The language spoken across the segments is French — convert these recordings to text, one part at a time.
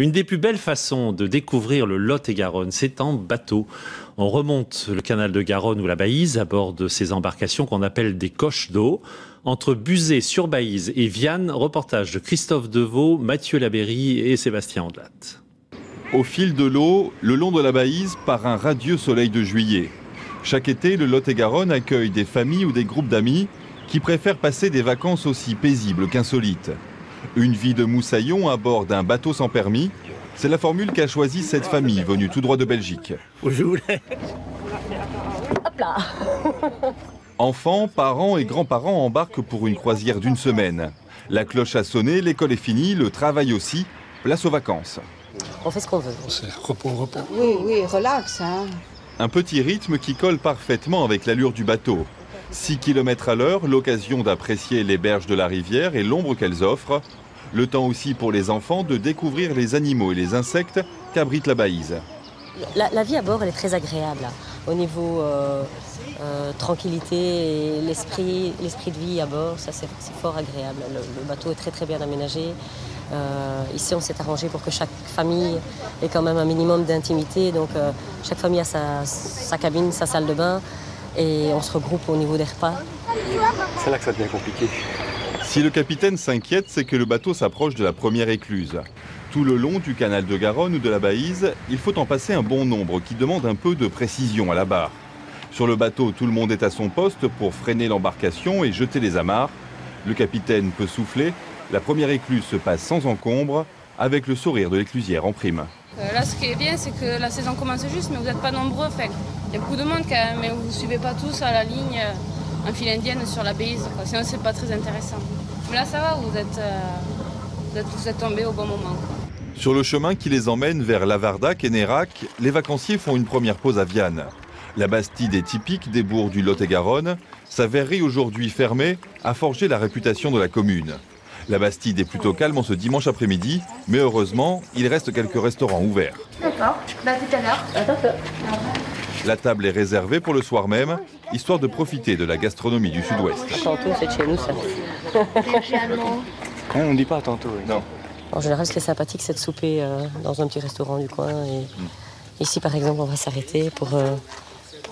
Une des plus belles façons de découvrir le Lot-et-Garonne, c'est en bateau. On remonte le canal de Garonne ou la Baïse à bord de ces embarcations qu'on appelle des coches d'eau. Entre Buzet-sur-Baïse et Vianne, reportage de Christophe Deveau, Mathieu Labéry et Sébastien Andelat. Au fil de l'eau, le long de la Baïse, par un radieux soleil de juillet. Chaque été, le Lot-et-Garonne accueille des familles ou des groupes d'amis qui préfèrent passer des vacances aussi paisibles qu'insolites. Une vie de moussaillon à bord d'un bateau sans permis, c'est la formule qu'a choisie cette famille venue tout droit de Belgique. Enfants, parents et grands-parents embarquent pour une croisière d'une semaine. La cloche a sonné, l'école est finie, le travail aussi, place aux vacances. On fait ce qu'on veut. C'est repos. Oui, relax. Hein. Un petit rythme qui colle parfaitement avec l'allure du bateau. 6 km à l'heure, l'occasion d'apprécier les berges de la rivière et l'ombre qu'elles offrent. Le temps aussi pour les enfants de découvrir les animaux et les insectes qu'abrite la Baïse. La vie à bord, elle est très agréable. Là. Au niveau tranquillité et l'esprit de vie à bord, ça c'est fort agréable. Le bateau est très bien aménagé. Ici, on s'est arrangé pour que chaque famille ait quand même un minimum d'intimité. Donc, chaque famille a sa cabine, sa salle de bain. Et on se regroupe au niveau des repas. C'est là que ça devient compliqué. Si le capitaine s'inquiète, c'est que le bateau s'approche de la première écluse. Tout le long du canal de Garonne ou de la Baïse, il faut en passer un bon nombre qui demande un peu de précision à la barre. Sur le bateau, tout le monde est à son poste pour freiner l'embarcation et jeter les amarres. Le capitaine peut souffler. La première écluse se passe sans encombre, avec le sourire de l'éclusière en prime. Là, ce qui est bien, c'est que la saison commence juste, mais vous n'êtes pas nombreux. Enfin, il y a beaucoup de monde quand même, mais vous ne suivez pas tous à la ligne en file indienne sur la Baïse. Sinon, c'est pas très intéressant. Mais là, ça va, vous êtes tombés au bon moment. Sur le chemin qui les emmène vers Lavardac et Nérac, les vacanciers font une première pause à Vianne. La Bastide est typique des bourgs du Lot-et-Garonne. Sa verrerie aujourd'hui fermée a forgé la réputation de la commune. La Bastide est plutôt calme en ce dimanche après-midi, mais heureusement, il reste quelques restaurants ouverts. D'accord, tout à l'heure. La table est réservée pour le soir même, histoire de profiter de la gastronomie du Sud-Ouest. Tantôt, c'est de chez nous, ça. On ne dit pas tantôt. Oui. Non. En général, ce qui est sympathique, c'est de souper dans un petit restaurant du coin. Et ici, par exemple, on va s'arrêter pour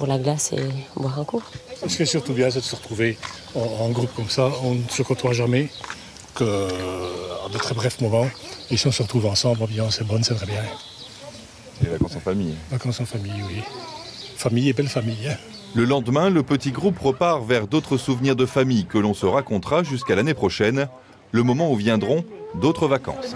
la glace et boire un coup. Ce qui est surtout bien, c'est de se retrouver en groupe comme ça. On ne se côtoie jamais que de très brefs moments. Et si on se retrouve ensemble, l'ambiance est bonne, c'est très bien. Les vacances en famille. Vacances en famille, oui. Famille et belle famille. Hein. Le lendemain, le petit groupe repart vers d'autres souvenirs de famille que l'on se racontera jusqu'à l'année prochaine, le moment où viendront d'autres vacances.